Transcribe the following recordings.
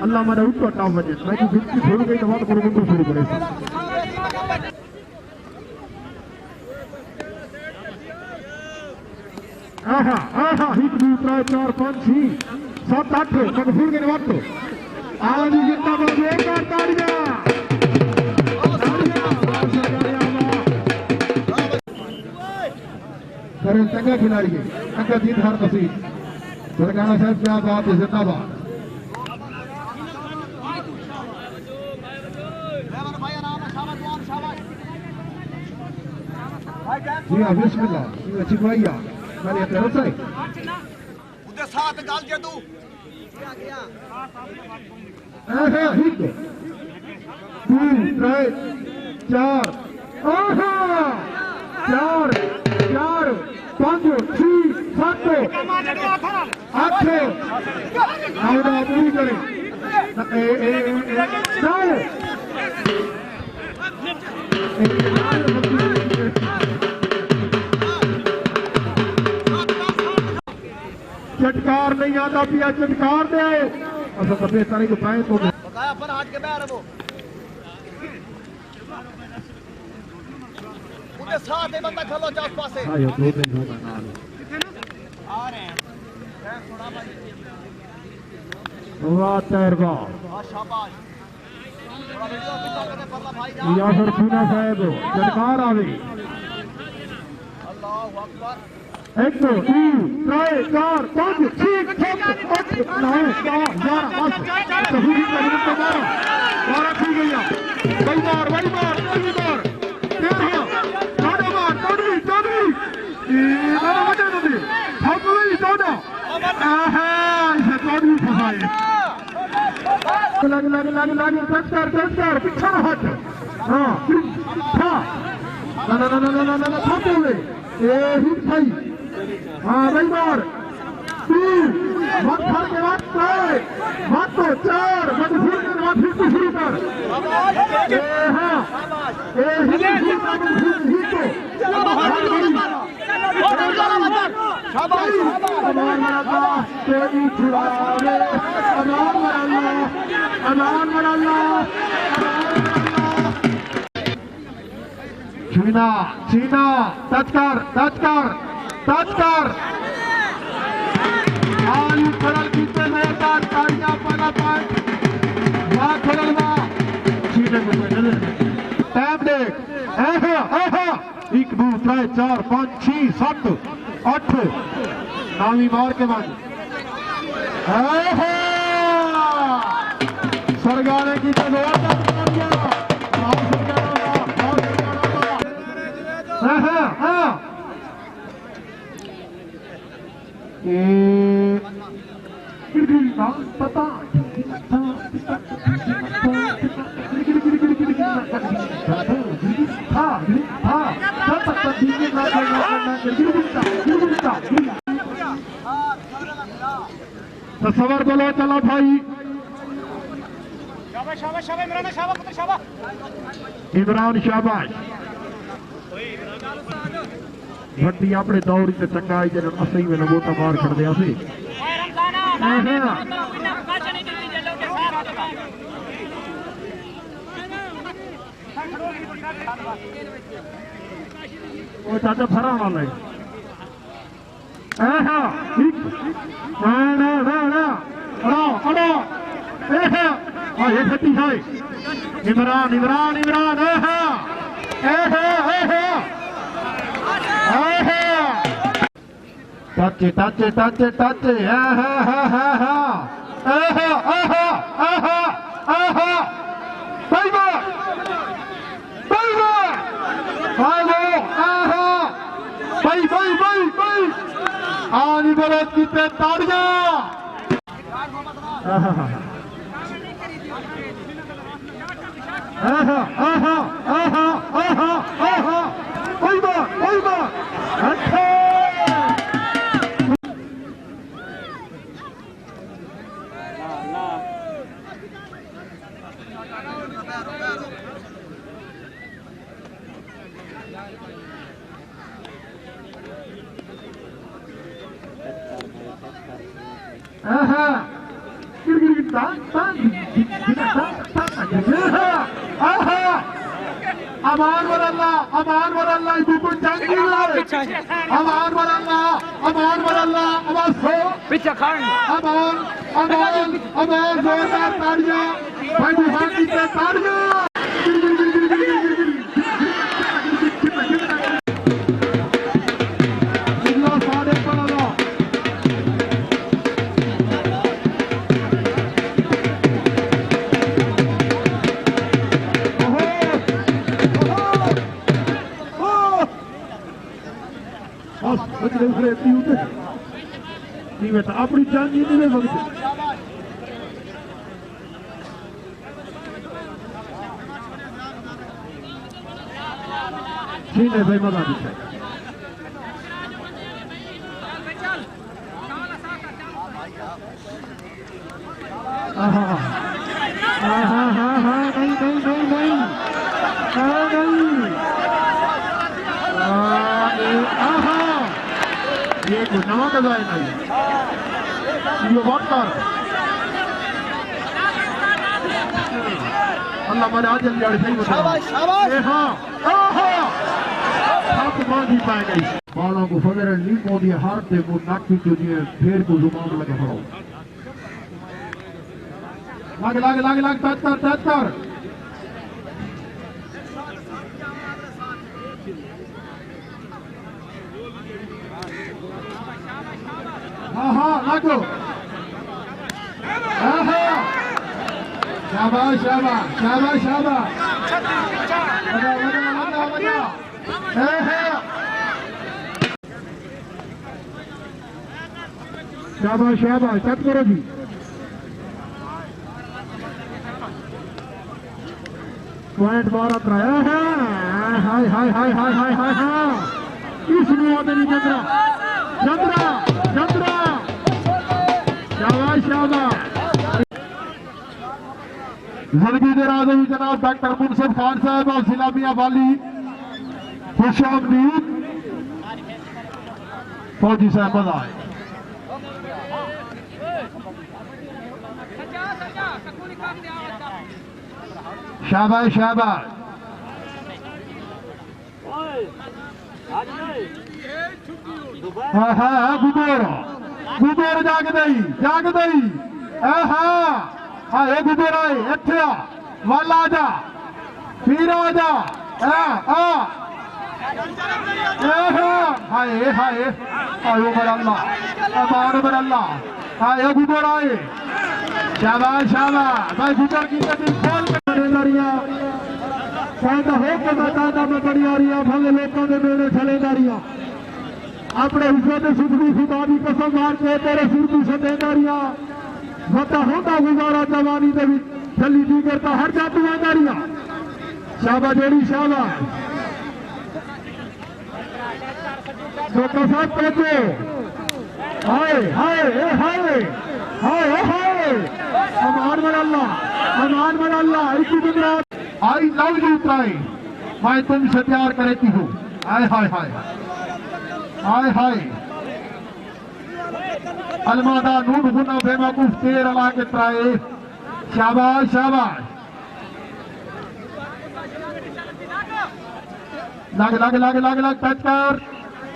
अल्लाह मैंने उसको टाइम बजे मैं तो फिर शुरू गई तो बात करूँ तो शुरू करें आहा आहा हिट भी प्राय 4 5 6 7 8 मैं भूल गए बात तो आज जितना बजे एक और तालियां करें चंगा खिलाड़ी है चंगा जीत हार नसीब सरकाना साहब क्या बात है जिंदाबाद जी हाँ बिस्मिल्लाह ये चिकवाइया मैंने तरफ से उधर साथ गाल दे तू आहा हिट 2 3 4 आहा 4 4 5 6 7 8 आउट पूरी करें चटकार नहीं आता पिया चटकार दे अच्छा सफेद तारी को पाए तो बताया पर हाथ के बैर वो उधर साथ है बंदा खलो चास पासे हां ये 2 दिन होगा नाल आ रहे हैं थोड़ा भाई वाह तैरगा हां शाबाश थोड़ा वीडियो पिटा करने परला भाई जा या फिर पूना साहब चटकार आवे अल्लाहू अकबर 1 2 3 4 5 6 7 8 9 10 11 तहूरी का नंबर 12 ठीक गया कई बार तेरह साढ़े बार चौधरी ये मेरा वजह नहीं हम नहीं 14 आहा इसे चौधरी फंसाए लग टच कर पीछे हट हां ना छोटे हुए ये हिट भाई हाँ भाई बार 3 मत खा के मत तो 4 मत भूल के मत फिर तो शुरू कर हाँ हिट चीना टच कर आलू खड़ल पीछे में ताड़ियां पना पाए वहां खड़ल ना चीने को टाइम देख आहा 1 2 3 4 5 6 7 8 नामी मार के बाद सरगाने की तो पता तस्वर बोलो चलो भाई इमरान शाबाश भट्टी अपने दौर से चंगा आई जन असली में नबोता मार छड़ दिया सी वो चाचा फरा वाला है ये भट्टी है इमरान टच आनी बरत की ताड़ियां अमान वरल्ला इधर को जंगी अमान वरल्ला आवाज हो पीछे खड़ अमान जोरदार तालियां भाई दुहानी से तालियां अपनी जान जीने में वक्त ठीक है भाई मजा भी है ये कुछ नवा बजाए नहीं ये बात कर अल्लाह मारे आज जल्दी आड़े सही बता हाँ साथ मान ही पाए गई बालों को फजर ली को दिए हाथ दे को नाक की जो दिए फेर को जुबान लगे पड़ो लाग टच कर हाँ लागो शाबाश चट करो जी पॉइंट 12 कराया है हाय इसमें आते नहीं चंद्रा जिंदगी दे राज़ जनाब डॉक्टर मुनसिफ खान साहब और जिला मियां वाली खुशामदीद फौजी साहब बधाई शाबाश गुबेर जाग दई ये गुबेर आए इत्थे आ वल आ जा फिर आ जा हाय उमर अल्लाह अमान उमर अल्लाह ये गुबेर आए शाबाश भाई गुबेर की तस्वीर खोल के खरीदारियां फायदा हो के बताता मैं बड़ी आ रही है भले लोगों के मेरे चलेदारियां अपने हिस्से से सुखी खुदा की कसम मार के तेरे सिर की सतेदारियां बता होता गुजारा जवानी दे चली दी करता हर जाती दारियां शाबाश जोड़ी शाबाश तो कसम पहुंचे हाय अमान मन अल्लाह इसी दिन आई लव यू ट्राई मैं तुमसे प्यार करती हूँ हाय अलमादा नून गुना बेवकूफ तेर अला के त्राए शाबाश लाग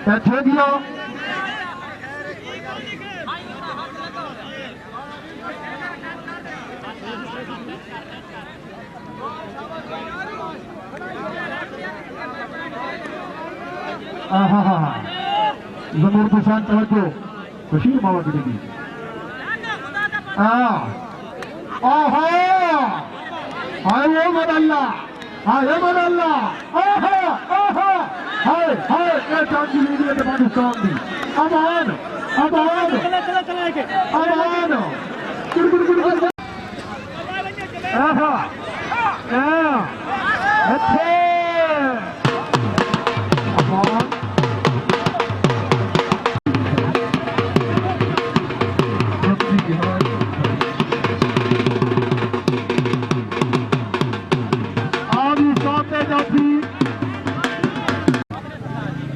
टच हो गया जरूर दुशान तवज्जो बशीर बाबा गिरेगी हाय मन अल्लाह हाय ये चांदी लीजिए तो पाकिस्तान दी अमान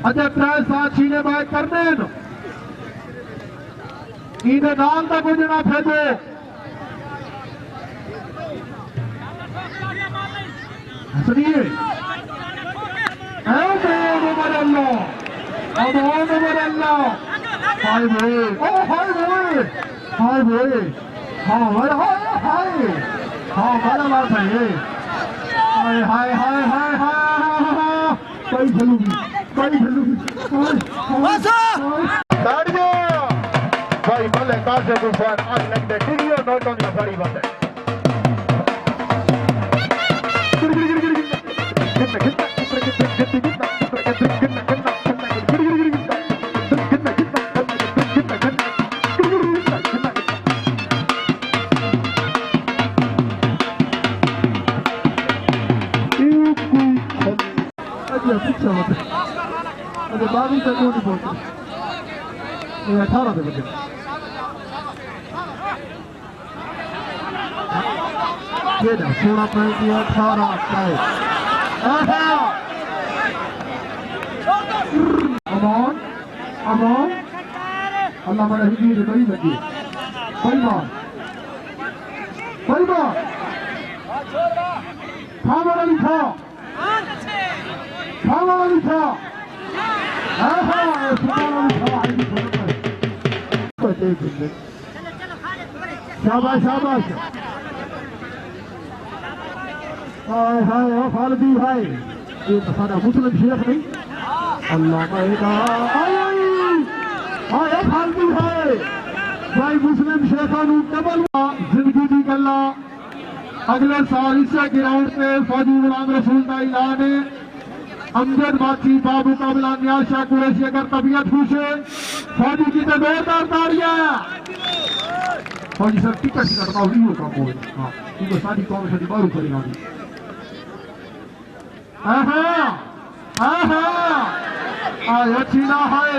अजय प्राय साथ छीने बाय करने इधर नाम तक कुछ ना फेंको सुनिए हाय भाई ओ हाय भाई हाय भाई हाँ भाई हाय हाँ बड़ा बात है ये हाय हाय हाय हाय हाय कई झलूगी भाई भले कासे तूफान आज लगते टीवी और नोटों की बड़ी बात है अरे 22 तक नहीं पहुंचे 18 पे बचे ये ना 16 पॉइंट 18 अमन अल्लाह मेरा हिंदी में नहीं लगी कोई बात खाना लिखा शाबाश हाय हाय खालिदी भाई ये तो सारा मुस्लिम शेख नहीं अल्लाह हाय खालिदी भाई मुस्लिम शेखा डबल जिंदगी की गल्ला अगले साल इस ग्राउंड पे फौजी गुलाम रसूल का ऐलान है अमजद बाची बाबू का बिला न्याज शाह कुरैशी अगर तबीयत खुश है फौजी की तो जोरदार ताड़ियां फौजी सर टिकट करता हुई हो काम हो हाँ क्योंकि सारी कौम सारी बारू करेगा आया चीना है